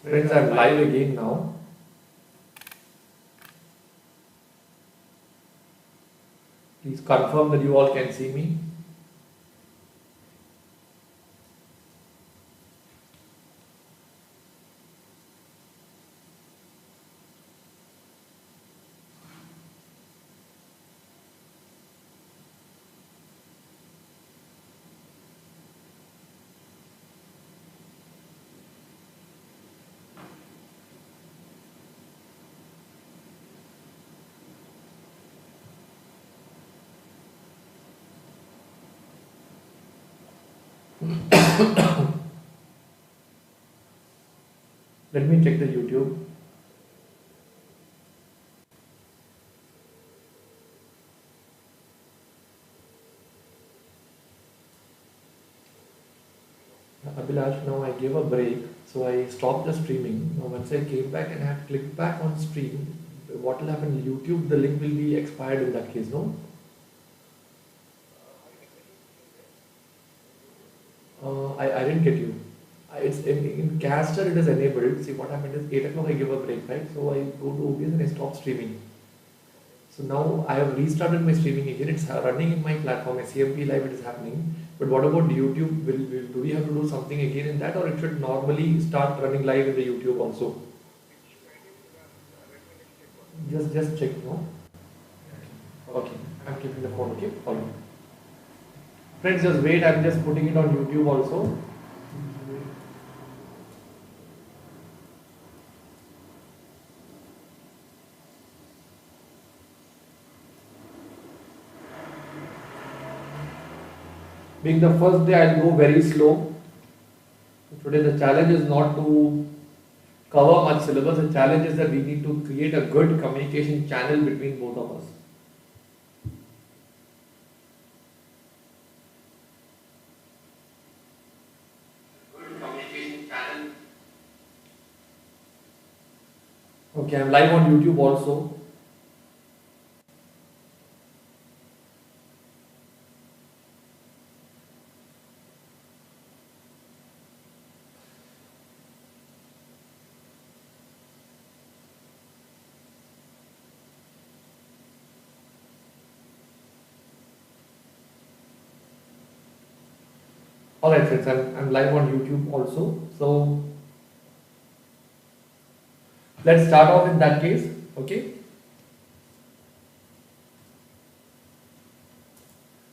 Friends, I'm live again now. Please confirm that you all can see me. Let me check the YouTube. Abhilash, now I gave a break, so I stopped the streaming. Now once I came back and I have clicked back on stream, what will happen? YouTube, the link will be expired in that case, no? I didn't get you. It's in Caster it is enabled. See what happened is 8 o'clock I give a break, right? So I go to OBS and I stop streaming. So now I have restarted my streaming again. It's running in my platform, CMP Live. It is happening. But what about YouTube? Do we have to do something again in that, or it should normally start running live in the YouTube also? Just check, no? Okay, I'm keeping the phone. Okay, all right. Friends, just wait. I'm just putting it on YouTube also. Being the first day, I'll go very slow. Today, the challenge is not to cover much syllabus. The challenge is that we need to create a good communication channel between both of us. Good communication channel. Okay, I'm live on YouTube also. Alright friends, I'm live on YouTube also. So let's start off in that case. Okay.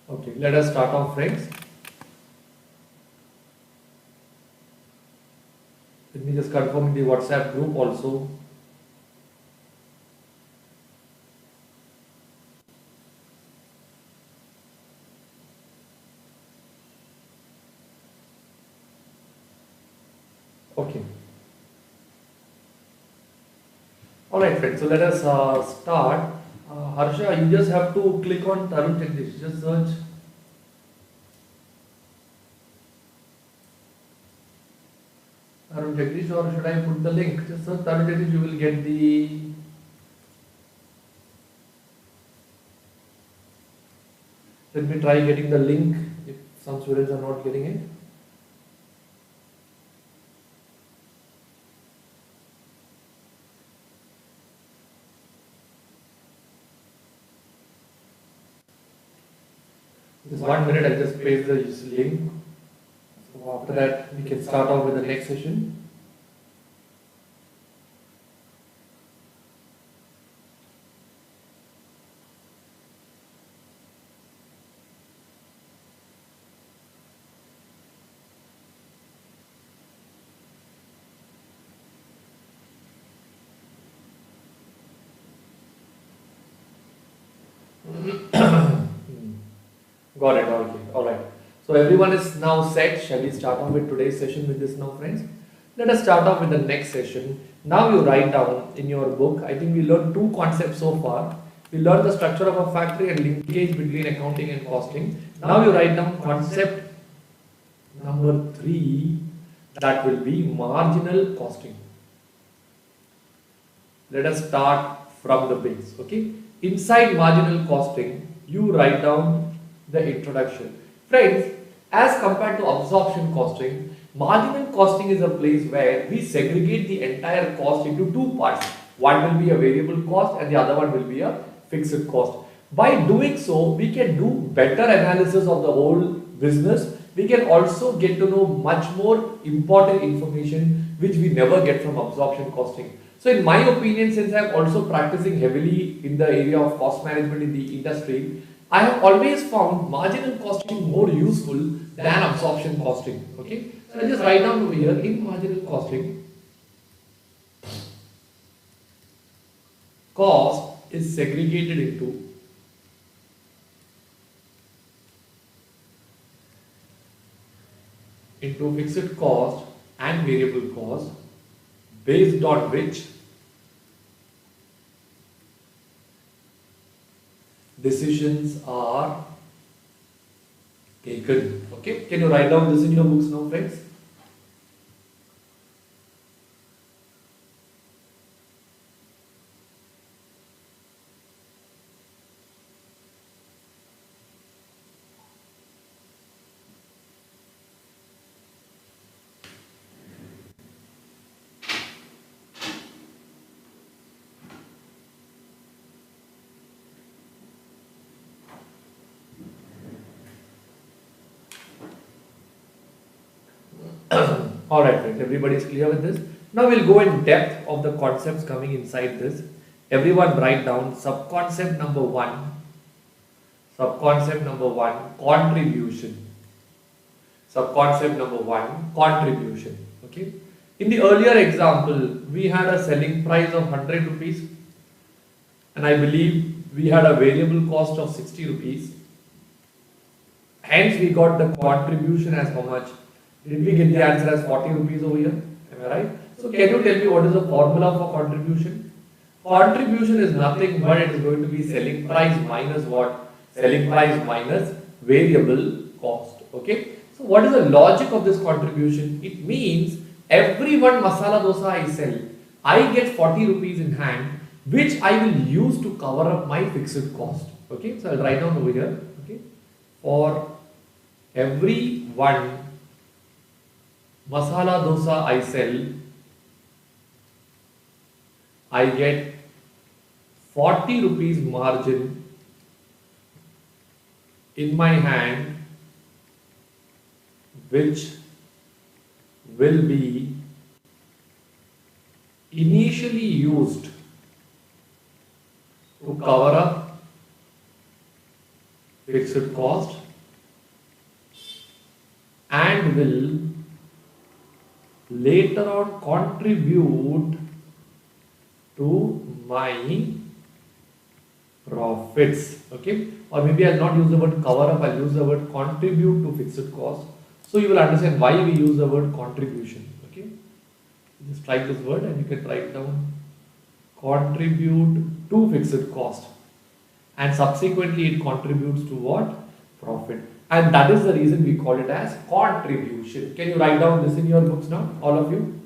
Okay, let us start off friends. Let me just confirm in the WhatsApp group also. Okay. Alright friends, so let us start. Harsha, you just have to click on Tarun Jagdish. Just search Tarun Jagdish, or should I put the link? Just search Tarun Jagdish, you will get the. Let me try getting the link if some students are not getting it. Just 1 minute, I'll just paste the link. So after that, we can start off with the next session. Got it, okay, alright. So everyone is now set. Shall we start off with today's session with this now friends? Let us start off with the next session. Now you write down in your book, I think we learned two concepts so far. We learned the structure of a factory and linkage between accounting and costing. Now you write down concept number 3, that will be marginal costing. Let us start from the base, okay? Inside marginal costing, you write down the introduction. Friends, as compared to absorption costing, Marginal costing is a place where we segregate the entire cost into two parts. One will be a variable cost and the other one will be a fixed cost. By doing so, we can do better analysis of the whole business. We can also get to know much more important information which we never get from absorption costing. So in my opinion, since I am also practicing heavily in the area of cost management in the industry, I have always found marginal costing more useful than absorption costing. Okay, so I just write down over here in marginal costing, cost is segregated into fixed cost and variable cost, based on which decisions are taken. Okay, can you write down this in your books now, friends? All right, friends, everybody is clear with this. Now we'll go in depth of the concepts coming inside this. Everyone write down subconcept number one. Subconcept number one, contribution. Subconcept number one, contribution. Okay. In the earlier example, we had a selling price of 100 rupees, and I believe we had a variable cost of 60 rupees. Hence, we got the contribution as how much? Did we get the answer as 40 rupees over here? Am I right? So can you tell me what is the formula for contribution? Contribution is nothing but it is going to be selling price minus what? Selling price minus variable cost. Okay. So what is the logic of this contribution? It means every one masala dosa I sell, I get 40 rupees in hand, which I will use to cover up my fixed cost. Okay. So I'll write down over here. Okay. For every one masala dosa I sell, I get 40 rupees margin in my hand, which will be initially used to cover up fixed cost and will later on contribute to my profits. Okay, or maybe I'll not use the word cover up, I'll use the word contribute to fixed cost. So you will understand why we use the word contribution. Okay, just write this word and you can write down contribute to fixed cost, and subsequently it contributes to what? Profit. And that is the reason we call it as contribution. Can you write down this in your books now, all of you?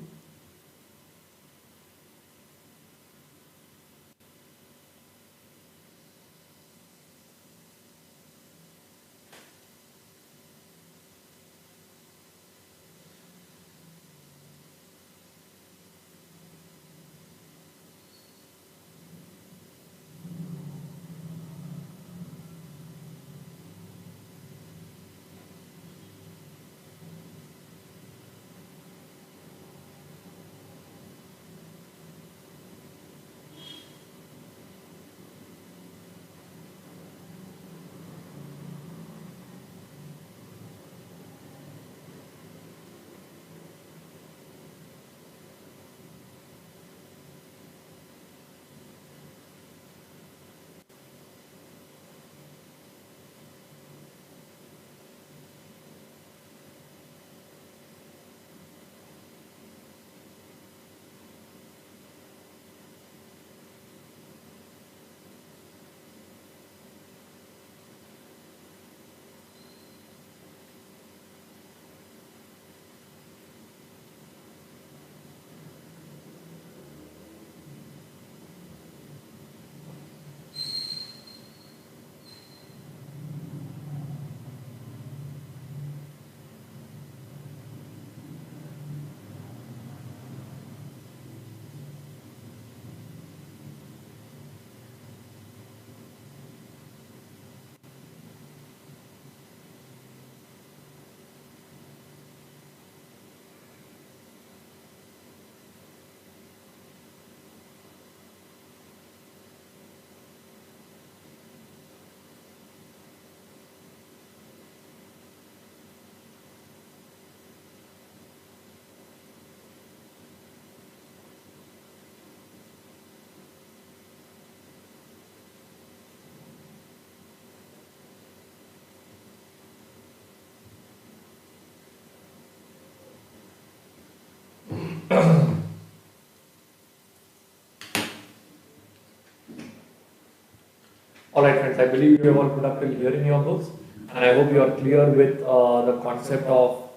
Alright friends, I believe you have all put up till here in your books, and I hope you are clear with the concept of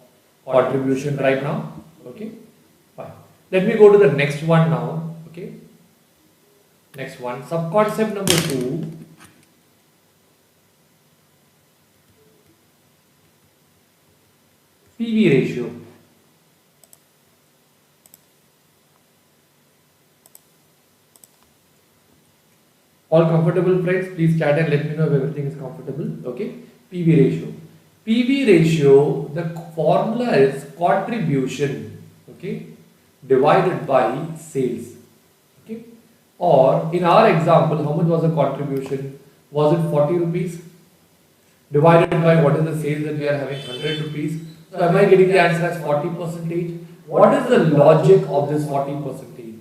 contribution right now. Okay, fine. Let me go to the next one now. Okay, next one, sub-concept number 2, PV ratio. All comfortable friends, please chat and let me know if everything is comfortable. Okay, PV ratio. PV ratio, the formula is contribution, okay, divided by sales. Okay, or in our example, how much was the contribution? Was it 40 rupees? Divided by what is the sales that we are having, 100 rupees. So am I getting the answer as 40 percentage? What is the logic of this 40 percentage?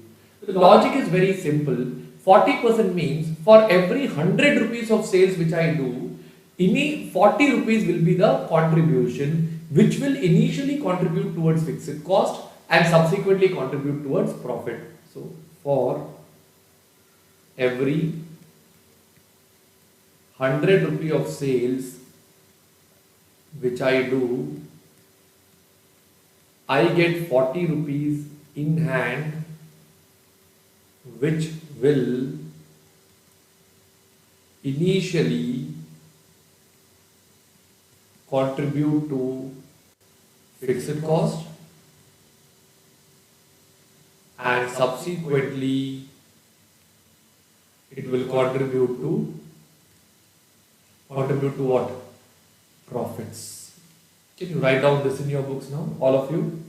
The logic is very simple. 40% means for every 100 rupees of sales which I do, 40 rupees will be the contribution which will initially contribute towards fixed cost and subsequently contribute towards profit. So for every 100 rupee of sales which I do, I get 40 rupees in hand, which will initially contribute to fixed cost and subsequently it will contribute to what? Profits. Can you write down this in your books now, all of you?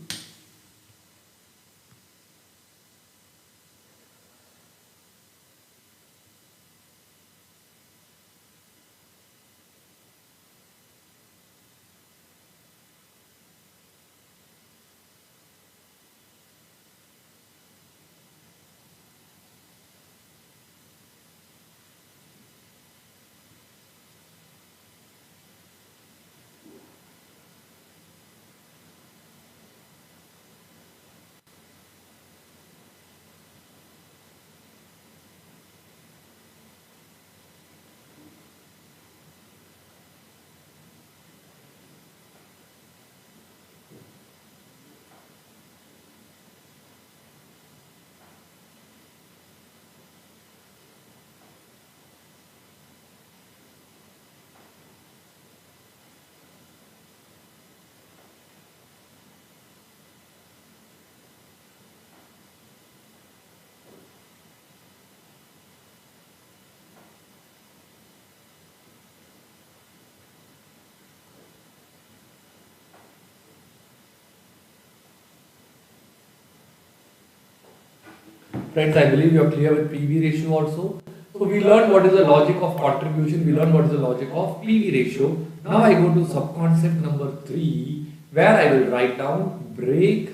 Friends, I believe you are clear with PV ratio also. So we learned what is the logic of contribution, we learned what is the logic of PV ratio. Now I go to sub-concept number 3, where I will write down break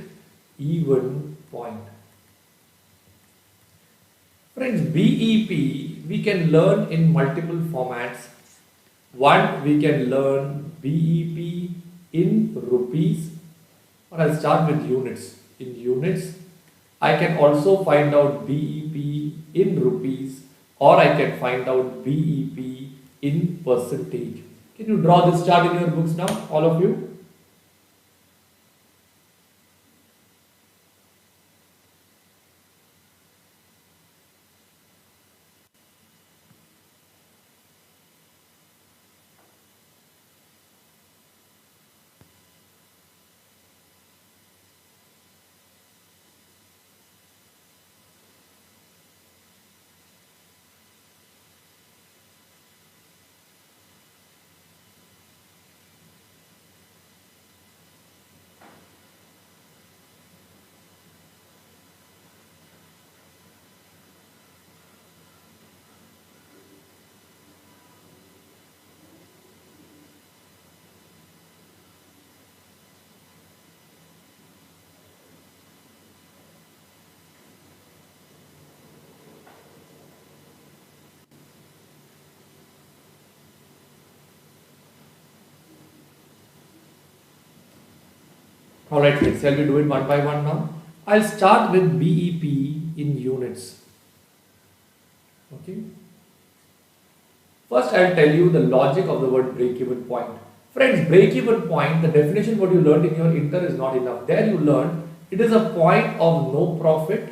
even point. Friends, BEP we can learn in multiple formats. One, we can learn BEP in rupees, or I'll start with units. In units, I can also find out BEP in rupees, or I can find out BEP in percentage. Can you draw this chart in your books now, all of you? Alright friends, shall we do it one by one now? I'll start with BEP in units. Okay. First, I'll tell you the logic of the word break-even point. Friends, break-even point, the definition what you learned in your inter is not enough. There you learned it is a point of no profit,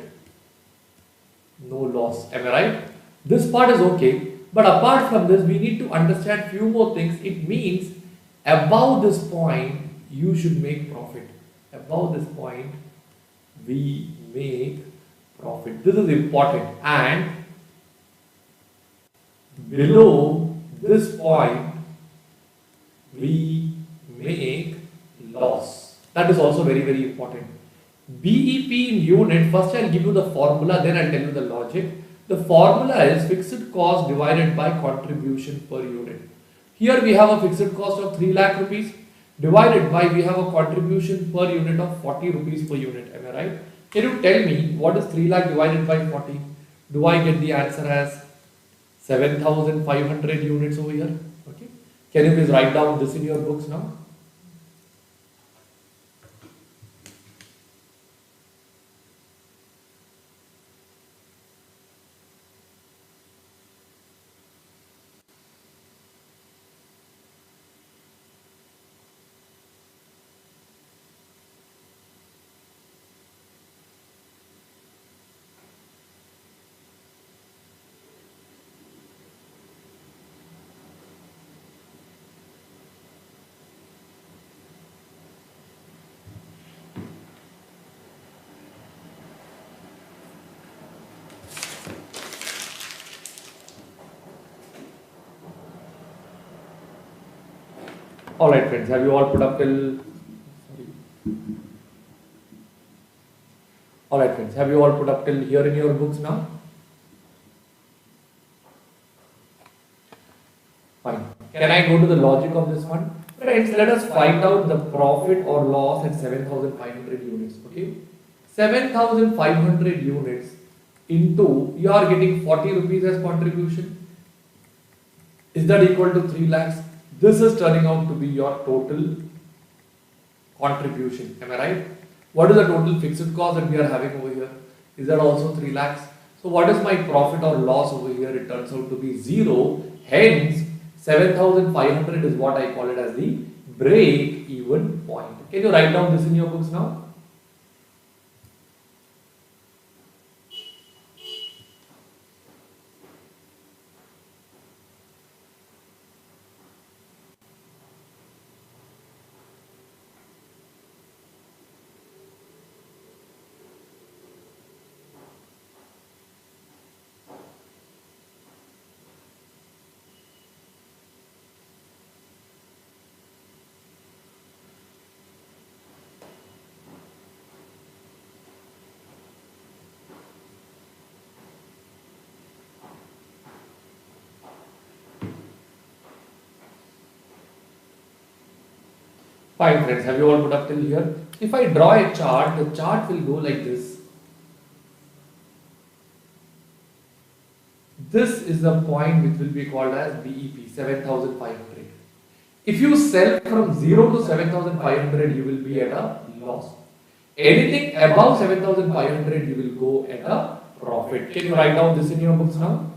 no loss. Am I right? This part is okay. But apart from this, we need to understand few more things. It means above this point, you should make profit. Above this point, we make profit. This is important. And below this point, we make loss. That is also very, very important. BEP in unit, first I'll give you the formula, then I'll tell you the logic. The formula is fixed cost divided by contribution per unit. Here we have a fixed cost of 3 lakh rupees divided by we have a contribution per unit of 40 rupees per unit. Am I right? Can you tell me what is 3 lakh divided by 40? Do I get the answer as 7,500 units over here? Okay. Can you please write down this in your books now? Alright friends, have you all put up till... Alright friends, have you all put up till here in your books now? Fine. Can I go to the logic of this one? Friends, let us find out the profit or loss at 7,500 units. Okay? 7,500 units into, you are getting 40 rupees as contribution. Is that equal to 3 lakhs? This is turning out to be your total contribution. Am I right? What is the total fixed cost that we are having over here? Is that also 3 lakhs? So what is my profit or loss over here? It turns out to be 0. Hence, 7,500 is what I call it as the break even point. Can you write down this in your books now? Fine friends, have you all put up till here? If I draw a chart, the chart will go like this. This is the point which will be called as BEP, 7,500. If you sell from 0 to 7,500, you will be at a loss. Anything above 7,500, you will go at a profit. Can you write down this in your books now?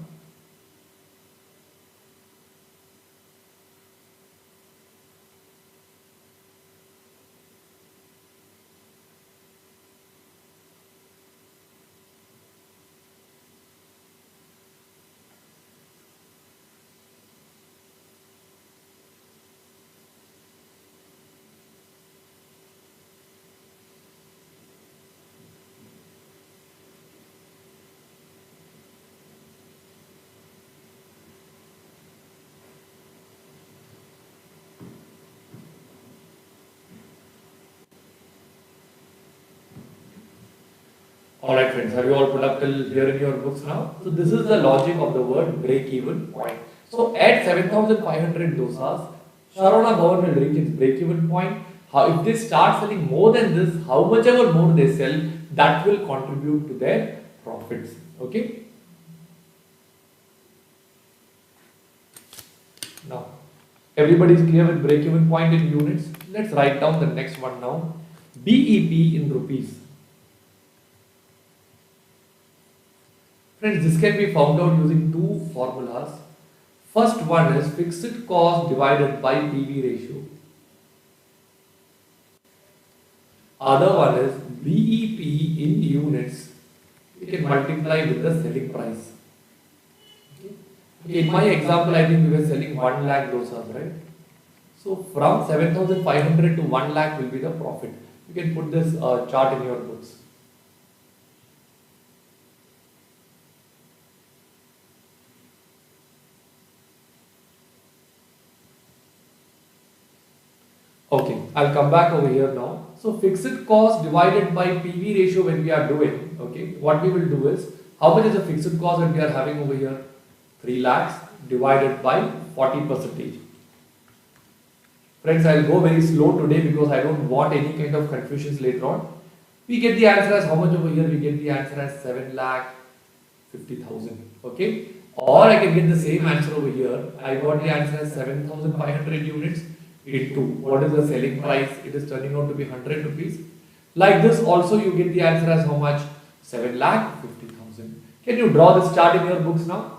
Alright friends, have you all put up till here in your books now? So this is the logic of the word break-even point. So at 7,500 dosas, Sharona Bhavan will reach its break-even point. If they start selling more than this, how much ever more they sell, that will contribute to their profits. Okay? Now, everybody is clear with break-even point in units. Let's write down the next one now. BEP in rupees. Friends, this can be found out using two formulas. First one is fixed cost divided by PV ratio. Other one is BEP in units. We can multiply with the selling price. Okay. In my example, I think we were selling 1 lakh dosas, right? So from 7,500 to 1 lakh will be the profit. You can put this chart in your books. Okay, I'll come back over here now. So fixed cost divided by PV ratio when we are doing, okay, what we will do is, how much is the fixed cost that we are having over here? 3 lakhs divided by 40%. Friends, I'll go very slow today because I don't want any kind of confusions later on. We get the answer as how much over here? We get the answer as 7 lakh 50,000. Okay, or I can get the same answer over here. I got the answer as 7,500 units into what is the selling price. It is turning out to be 100 rupees. Like this also you get the answer as how much? 7 lakh 50,000. Can you draw this chart in your books now?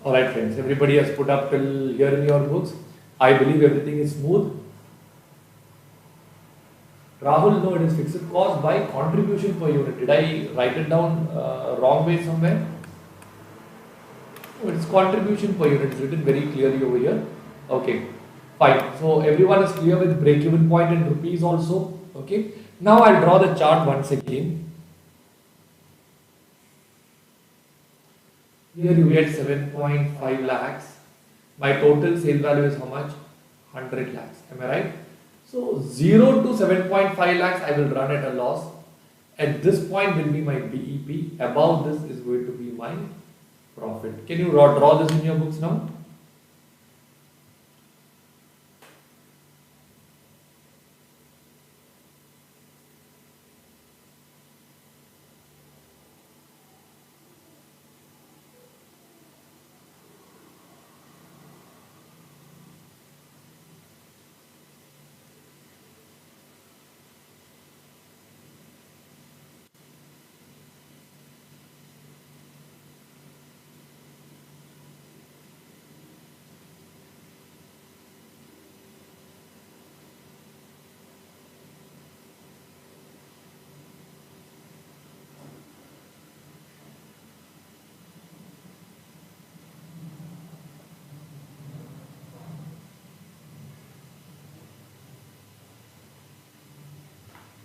Alright friends, everybody has put up till here in your books. I believe everything is smooth. Rahul, no, it is fixed cost by contribution per unit. Did I write it down wrong way somewhere? No, it is contribution per unit. It's written very clearly over here. Okay, fine. So everyone is clear with break-even point in rupees also. Okay. Now I'll draw the chart once again. Here you get 7.5 lakhs. My total sale value is how much? 100 lakhs. Am I right? So 0 to 7.5 lakhs I will run at a loss. At this point will be my BEP. Above this is going to be my profit. Can you draw this in your books now?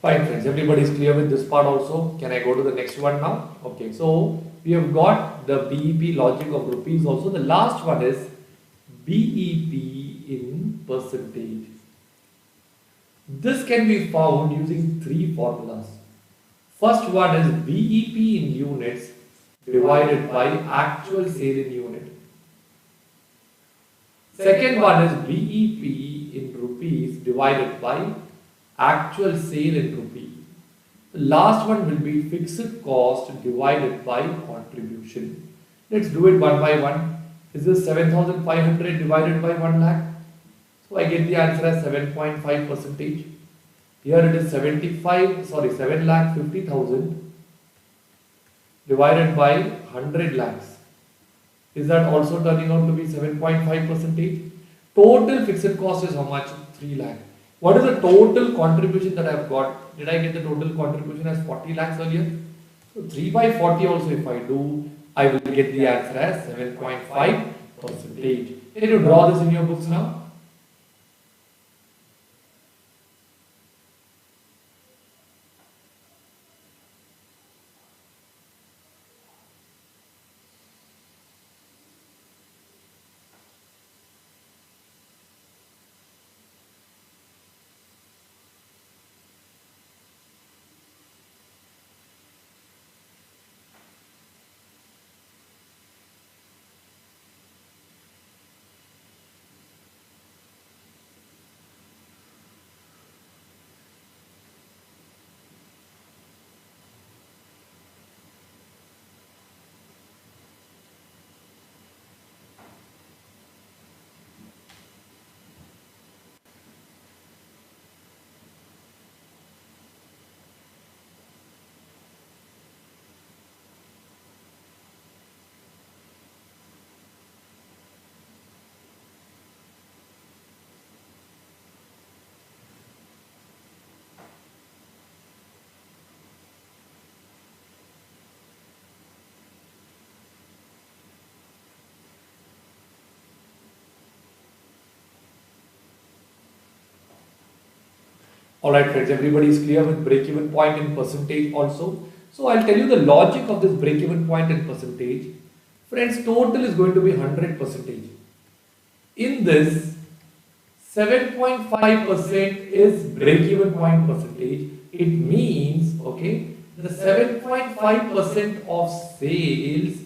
Fine friends, everybody is clear with this part also. Can I go to the next one now? Okay, so we have got the BEP logic of rupees also. The last one is BEP in percentage. This can be found using three formulas. First one is BEP in units divided by actual sale in unit. Second one is BEP in rupees divided by actual sale in rupee. The last one will be fixed cost divided by contribution. Let's do it one by one. Is this 7,500 divided by 1 lakh? So I get the answer as 7.5%. Here it is 7 lakh 50,000 divided by 100 lakhs. Is that also turning out to be 7.5%? Total fixed cost is how much? 3 lakh. What is the total contribution that I have got? Did I get the total contribution as 40 lakhs earlier? So 3 by 40 also if I do, I will get the answer as 7.5%. Can you draw this in your books now? Alright friends, everybody is clear with break-even point in percentage also. So I'll tell you the logic of this break-even point in percentage. Friends, total is going to be 100 percentage. In this, 7.5% is break-even point percentage. It means, okay, the 7.5% of sales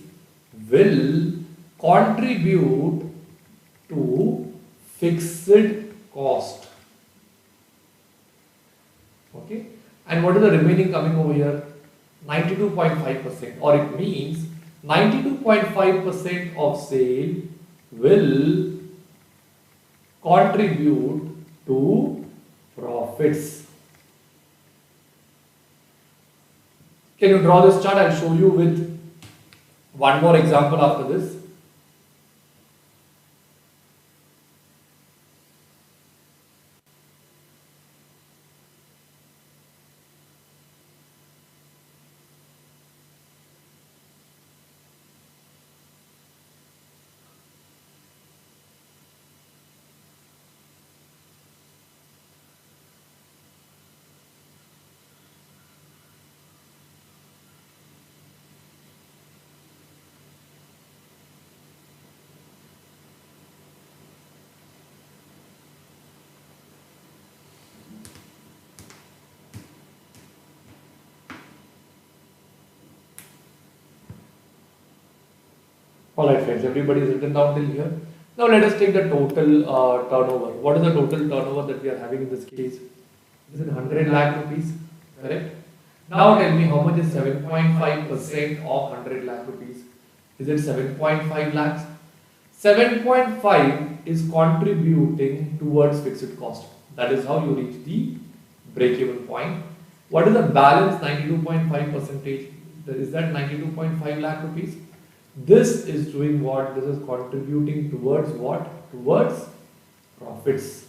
will contribute to fixed cost. Okay, and what is the remaining coming over here? 92.5%, or it means 92.5% of sale will contribute to profits. Can you draw this chart? I'll show you with one more example after this. Alright friends, everybody is written down till here. Now let us take the total turnover. What is the total turnover that we are having in this case? Is it 100 lakh rupees? Correct? Now tell me how much is 7.5% of 100 lakh rupees? Is it 7.5 lakhs? 7.5 is contributing towards fixed cost. That is how you reach the break-even point. What is the balance 92.5 percentage? Is that 92.5 lakh rupees? This is doing what? This is contributing towards what? Towards profits.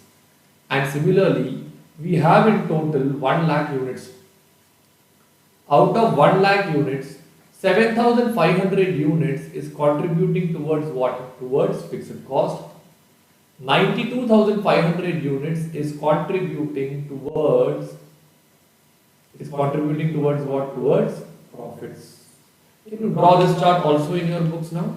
And similarly, we have in total 1 lakh units. Out of 1 lakh units, 7,500 units is contributing towards what? Towards fixed cost. 92,500 units is contributing towards what? Towards profits. Can you draw this chart also in your books now?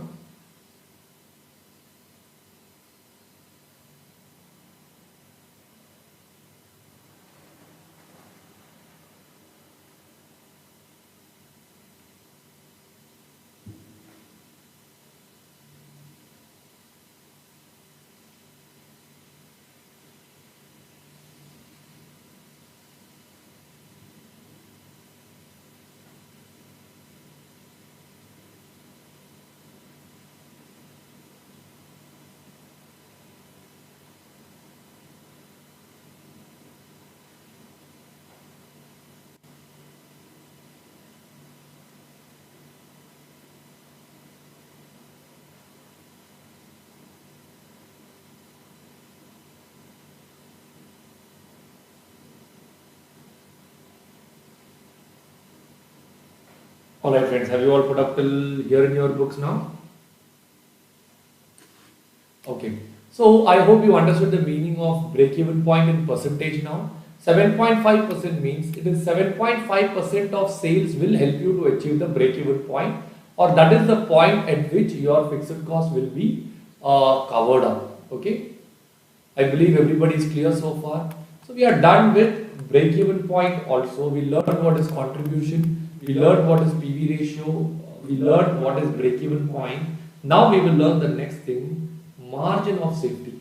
Alright friends, have you all put up till here in your books now? Okay, so I hope you understood the meaning of break-even point in percentage now. 7.5% means it is 7.5% of sales will help you to achieve the break-even point, or that is the point at which your fixed cost will be covered up. Okay, I believe everybody is clear so far. So we are done with break-even point also. We learned what is contribution, we learned what is PV ratio, we learned what is break-even point. Now we will learn the next thing, margin of safety.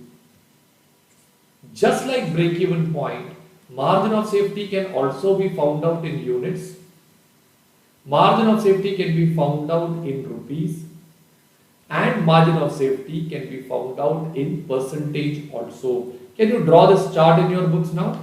Just like break-even point, margin of safety can also be found out in units. Margin of safety can be found out in rupees, and margin of safety can be found out in percentage also. Can you draw this chart in your books now?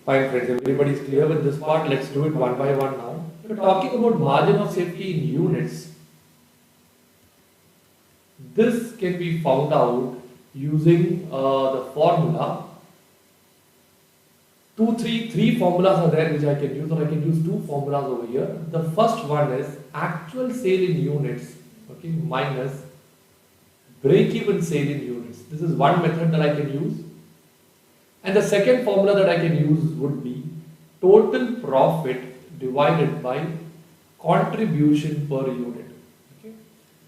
Fine friends, everybody is clear with this part. Let's do it one by one now. We're talking about margin of safety in units. This can be found out using the formula. Three formulas are there which I can use, or I can use two formulas over here. The first one is actual sale in units, okay, minus break-even sale in units. This is one method that I can use. And the second formula that I can use would be total profit divided by contribution per unit. Okay.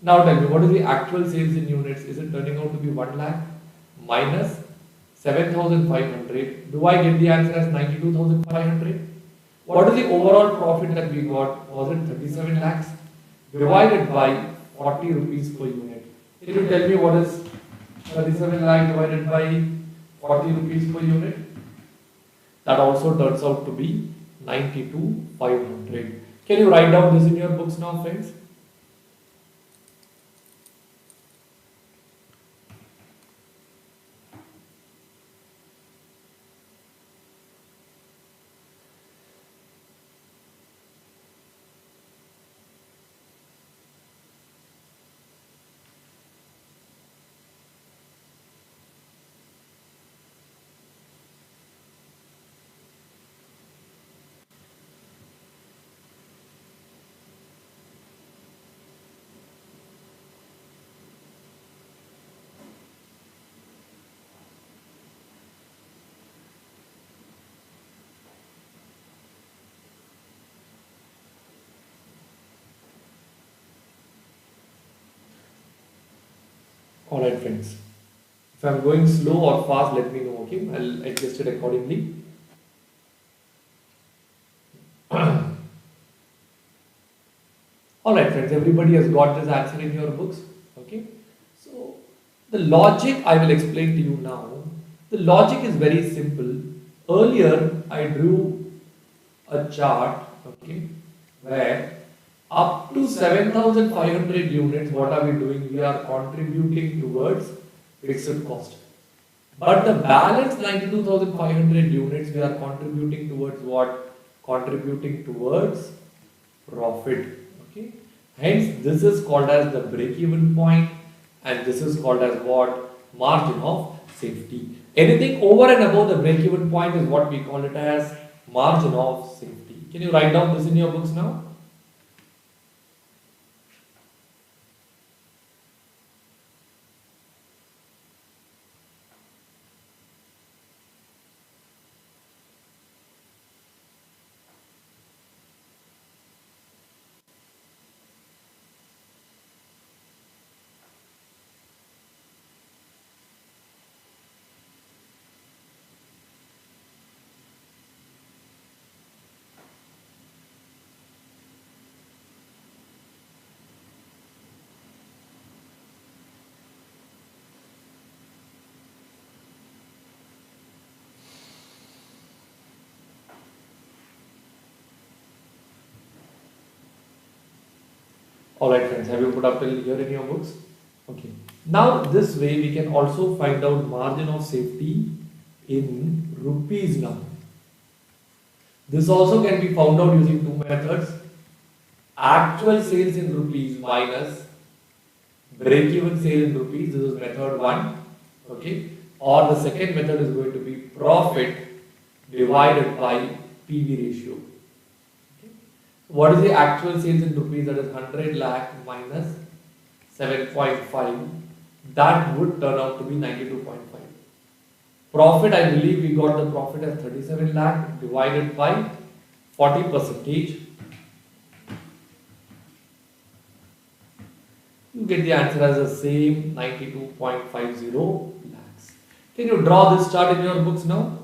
Now tell me, what is the actual sales in units? Is it turning out to be 1 lakh minus 7,500? Do I get the answer as 92,500? What is the overall profit that we got? Was it 37 lakhs divided by 40 rupees per unit? Can you tell me what is 37 lakh divided by 40 rupees per unit? That also turns out to be 92,500. Can you write down this in your books now, friends? Alright friends, if I am going slow or fast, let me know, okay? I'll adjust it accordingly. Alright friends, everybody has got this answer in your books, okay? So, the logic I will explain to you now. The logic is very simple. Earlier, I drew a chart, okay, where up to 7,500 units, what are we doing? We are contributing towards fixed cost. But the balance 92,500 units, we are contributing towards what? Contributing towards profit. Okay. Hence, this is called as the break-even point, and this is called as what? Margin of safety. Anything over and above the break-even point is what we call it as margin of safety. Can you write down this in your books now? Alright friends, have you put up till here in your books? Okay. Now this way we can also find out margin of safety in rupees now. This also can be found out using two methods. Actual sales in rupees minus break-even sale in rupees. This is method 1. Okay. Or the second method is going to be profit divided by PV ratio. What is the actual sales in rupees? That is 100 lakh minus 7.5. That would turn out to be 92.5. Profit, I believe we got the profit as 37 lakh divided by 40 percentage. You get the answer as the same 92.50 lakhs. Can you draw this chart in your books now?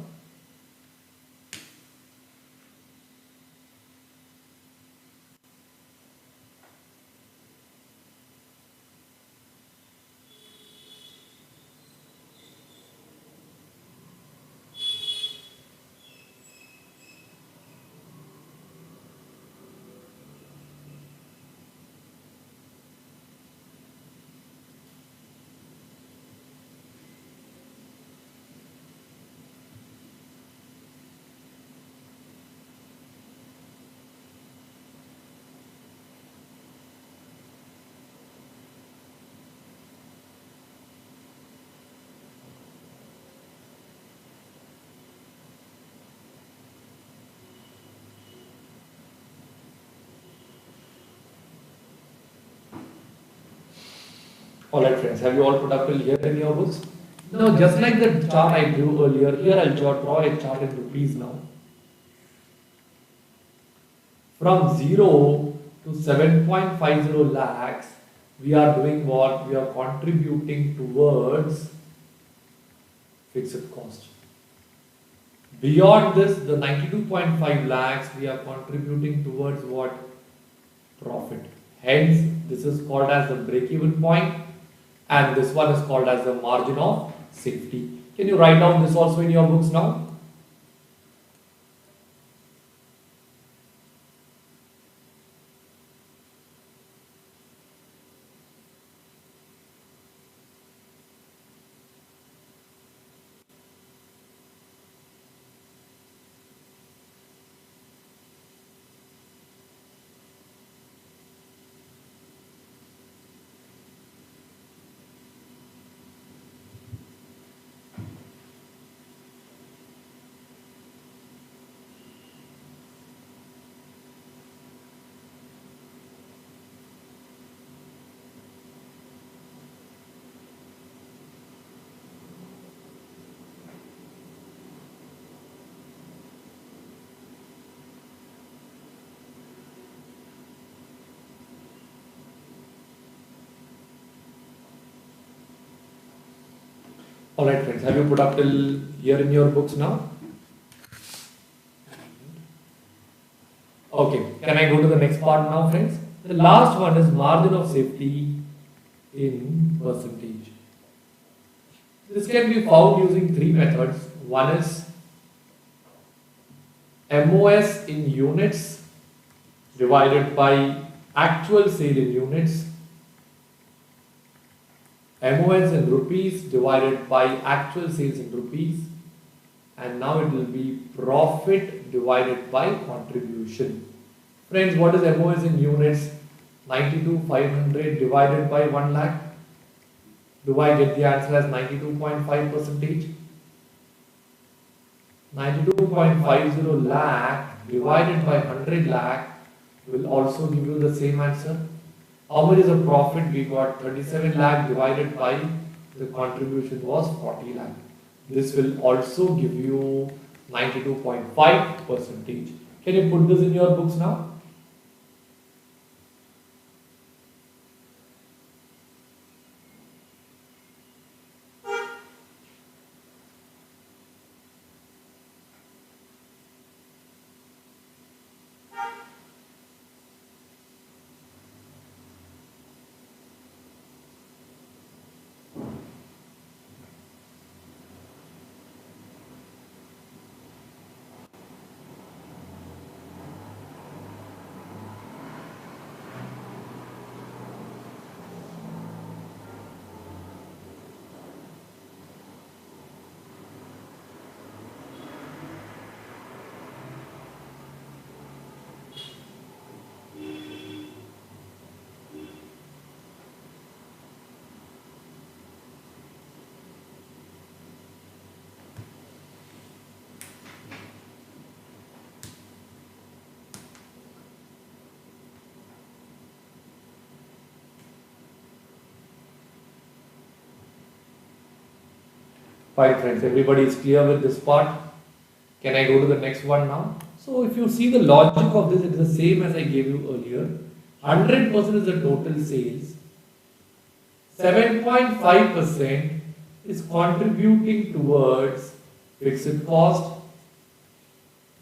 Alright friends, have you all put up till here in your books? Now just like the chart I drew earlier, here I'll draw a chart in rupees now. From 0 to 7.50 lakhs, we are doing what? We are contributing towards fixed cost. Beyond this, the 92.5 lakhs, we are contributing towards what? Profit. Hence, this is called as the break-even point, and this one is called as the margin of safety. Can you write down this also in your books now? Alright friends, have you put up till here in your books now? Okay, can I go to the next part now friends? The last one is margin of safety in percentage. This can be found using three methods. One is MOS in units divided by actual sale in units. MOS in rupees divided by actual sales in rupees, and now it will be profit divided by contribution. Friends, what is MOS in units? 92,500 divided by 1 lakh. Do I get the answer as 92.5 percentage? 92.50 lakh divided by 100 lakh will also give you the same answer. How much is the profit? We got 37 lakh divided by the contribution was 40 lakh. This will also give you 92.5 percentage. Can you put this in your books now? Fine friends, everybody is clear with this part. Can I go to the next one now? So if you see the logic of this, it is the same as I gave you earlier. 100% is the total sales. 7.5% is contributing towards fixed cost,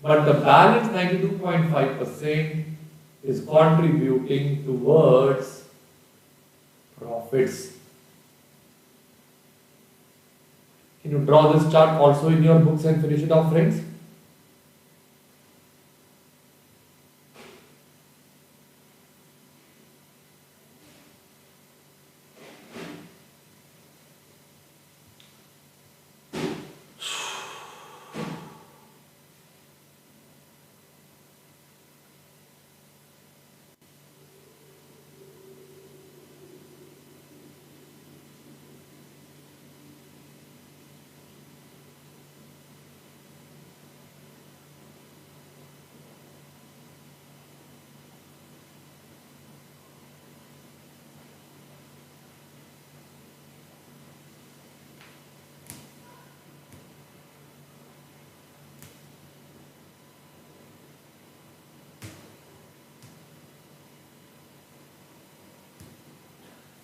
but the balance 92.5% is contributing towards profits. Can you draw this chart also in your books and finish it off, friends?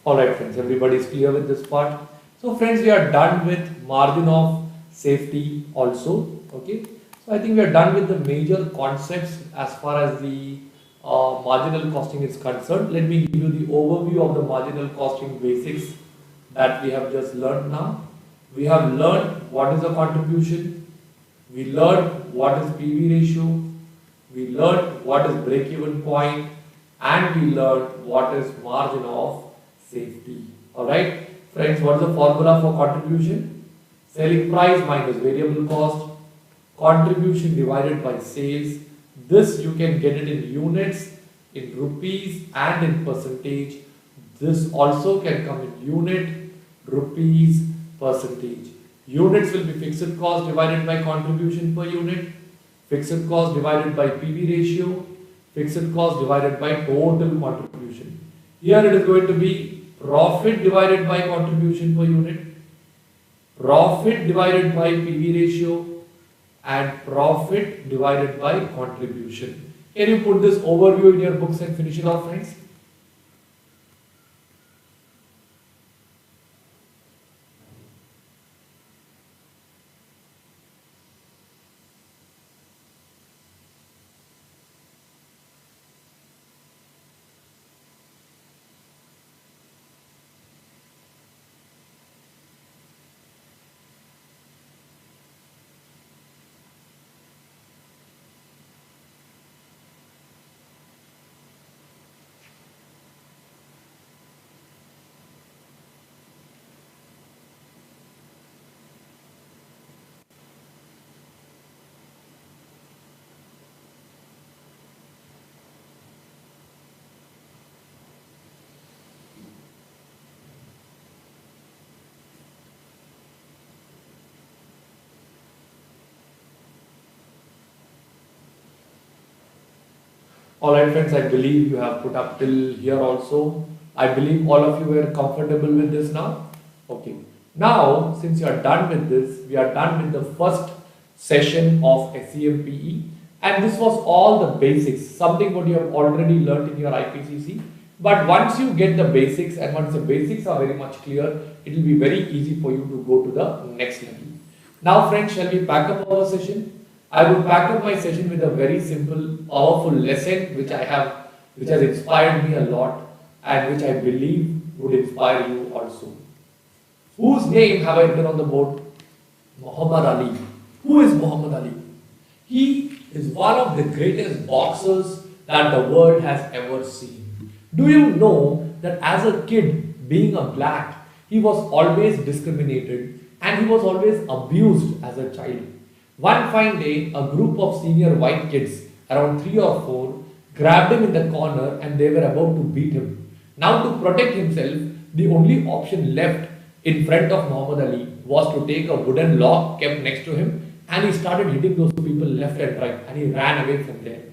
Alright friends, everybody is clear with this part. So friends, we are done with margin of safety also. Okay. So I think we are done with the major concepts as far as the marginal costing is concerned. Let me give you the overview of the marginal costing basics that we have just learned now. We have learned what is the contribution. We learned what is PV ratio. We learned what is break-even point, and we learned what is margin of safety. Alright, friends, what is the formula for contribution? Selling price minus variable cost, contribution divided by sales. This you can get it in units, in rupees, and in percentage. This also can come in unit, rupees, percentage. Units will be fixed cost divided by contribution per unit, fixed cost divided by PV ratio, fixed cost divided by total contribution. Here it is going to be profit divided by contribution per unit, profit divided by PV ratio, and profit divided by contribution. Can you put this overview in your books and finish it off, friends? Alright friends, I believe you have put up till here also. I believe all of you were comfortable with this now. Okay. Now, since you are done with this, we are done with the first session of SEMPE, and this was all the basics, something what you have already learnt in your IPCC. But once you get the basics, and once the basics are very much clear, it will be very easy for you to go to the next level. Now friends, shall we pack up our session? I would pack up my session with a very simple, powerful lesson which which has inspired me a lot, and which I believe would inspire you also. Whose name have I written on the board? Muhammad Ali. Who is Muhammad Ali? He is one of the greatest boxers that the world has ever seen. Do you know that as a kid, being a black, he was always discriminated and he was always abused as a child. One fine day, a group of senior white kids, around 3 or 4, grabbed him in the corner and they were about to beat him. Now, to protect himself, the only option left in front of Muhammad Ali was to take a wooden log kept next to him, and he started hitting those people left and right, and he ran away from there.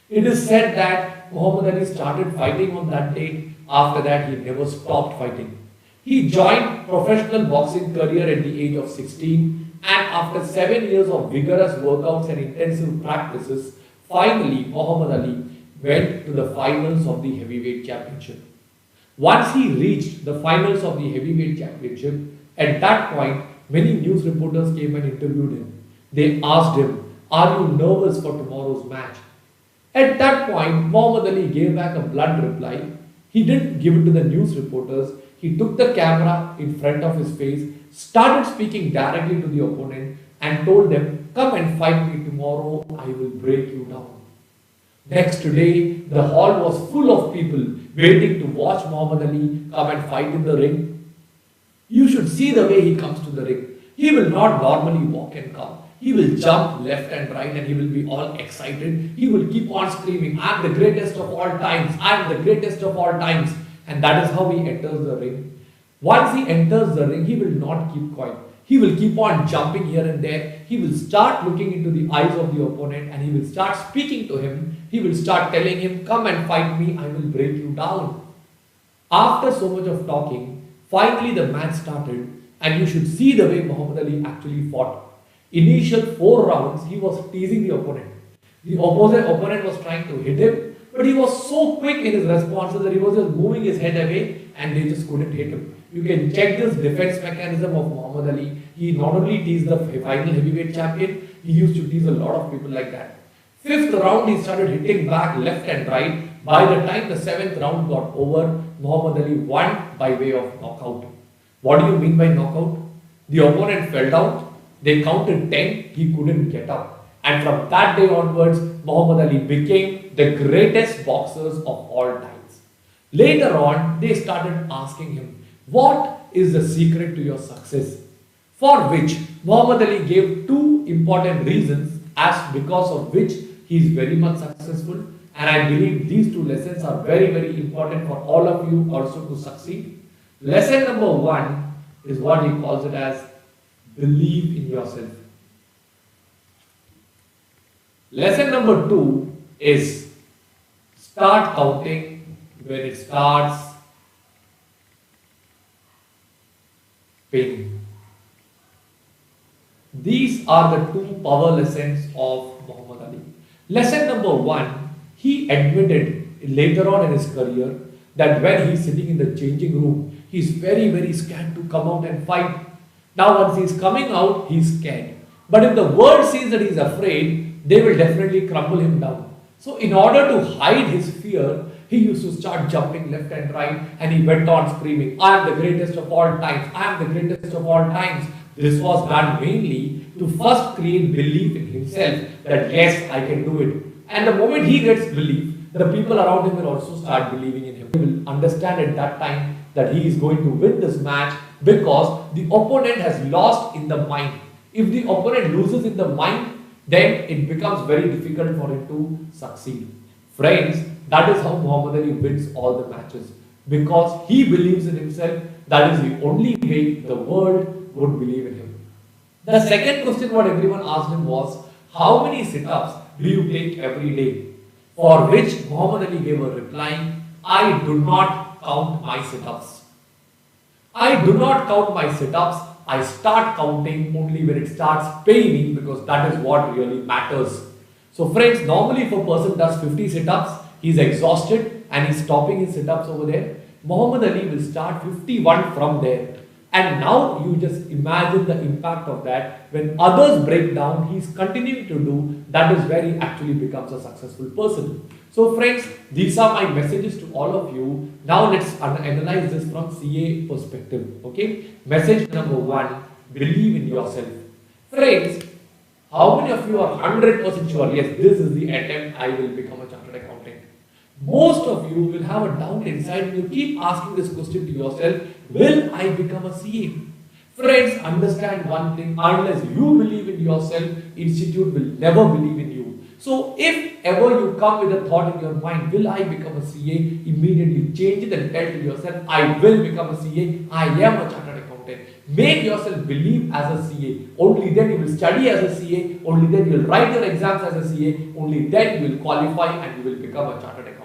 It is said that Muhammad Ali started fighting on that date. After that, he never stopped fighting. He joined professional boxing career at the age of 16, and after 7 years of vigorous workouts and intensive practices, finally Muhammad Ali went to the finals of the heavyweight championship. Once he reached the finals of the heavyweight championship, at that point, many news reporters came and interviewed him. They asked him, "Are you nervous for tomorrow's match?" At that point, Muhammad Ali gave back a blunt reply. He didn't give it to the news reporters. He took the camera in front of his face, started speaking directly to the opponent, and told them, "Come and fight me tomorrow, I will break you down." Next day, the hall was full of people waiting to watch Muhammad Ali come and fight in the ring. You should see the way he comes to the ring. He will not normally walk and come. He will jump left and right and he will be all excited. He will keep on screaming, "I'm the greatest of all times. I'm the greatest of all times." And that is how he enters the ring. Once he enters the ring, he will not keep quiet. He will keep on jumping here and there. He will start looking into the eyes of the opponent and he will start speaking to him. He will start telling him, "Come and fight me, I will break you down." After so much of talking, finally the match started, and you should see the way Muhammad Ali actually fought. Initial 4 rounds, he was teasing the opponent. The opposite opponent was trying to hit him, but he was so quick in his responses that he was just moving his head away and they just couldn't hit him. You can check this defense mechanism of Muhammad Ali. He not only teased the final heavyweight champion, he used to tease a lot of people like that. Fifth round, he started hitting back left and right. By the time the seventh round got over, Muhammad Ali won by way of knockout. What do you mean by knockout? The opponent fell down, they counted 10, he couldn't get up. And from that day onwards, Muhammad Ali became the greatest boxers of all times. Later on, they started asking him, what is the secret to your success? For which Muhammad Ali gave two important reasons as because of which he is very much successful. And I believe these two lessons are very, very important for all of you also to succeed. Lesson number one is what he calls it as believe in yourself. Lesson number two is start counting when it starts paining. These are the two power lessons of Muhammad Ali. Lesson number one, he admitted later on in his career that when he's sitting in the changing room, he's very, very scared to come out and fight. Now once he's coming out, he's scared. But if the world sees that he's afraid, they will definitely crumble him down. So in order to hide his fear, he used to start jumping left and right, and he went on screaming, I am the greatest of all times, I am the greatest of all times. This was done mainly to first create belief in himself that yes, I can do it. And the moment he gets belief, the people around him will also start believing in him. He will understand at that time that he is going to win this match because the opponent has lost in the mind. If the opponent loses in the mind, then it becomes very difficult for him to succeed. Friends, that is how Muhammad Ali wins all the matches. Because he believes in himself, that is the only way the world would believe in him. The second question what everyone asked him was, how many sit-ups do you take every day? For which Muhammad Ali gave a reply, I do not count my sit-ups. I do not count my sit-ups. I start counting only when it starts paining because that is what really matters. So friends, normally if a person does 50 sit-ups, he is exhausted and he is stopping his sit-ups over there. Muhammad Ali will start 51 from there. And now you just imagine the impact of that. When others break down, he is continuing to do. That is where he actually becomes a successful person. So friends, these are my messages to all of you. Now let's analyze this from CA perspective. Okay. Message number one, believe in yourself. Friends, how many of you are 100% sure, yes, this is the attempt, I will become a chartered accountant? Most of you will have a doubt inside and you keep asking this question to yourself, will I become a CA? Friends, understand one thing, unless you believe in yourself, institute will never believe in you. So if ever you come with a thought in your mind, will I become a CA? Immediately change it and tell to yourself, I will become a CA, I am a chartered accountant. Make yourself believe as a CA. Only then you will study as a CA, only then you will write your exams as a CA, only then you will qualify and you will become a chartered accountant.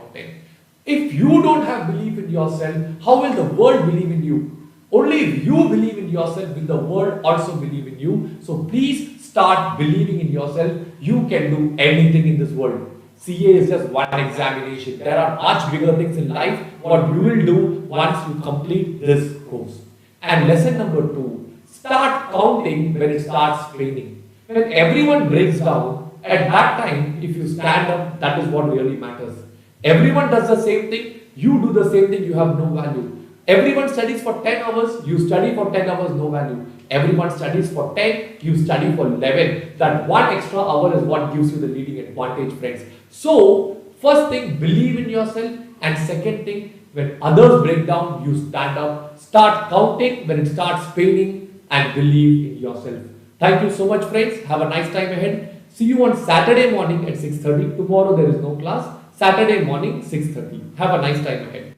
If you don't have belief in yourself, how will the world believe in you? Only if you believe in yourself will the world also believe in you. So please start believing in yourself. You can do anything in this world. CA is just one examination. There are much bigger things in life what you will do once you complete this course. And lesson number two, start counting when it starts paining. When everyone breaks down, at that time, if you stand up, that is what really matters. Everyone does the same thing, you do the same thing, you have no value. Everyone studies for 10 hours, you study for 10 hours, no value. Everyone studies for 10, you study for 11. That one extra hour is what gives you the leading advantage, friends. So, first thing, believe in yourself. And second thing, when others break down, you stand up, start counting when it starts paining and believe in yourself. Thank you so much, friends. Have a nice time ahead. See you on Saturday morning at 6:30. Tomorrow there is no class. Saturday morning, 6:30. Have a nice time ahead.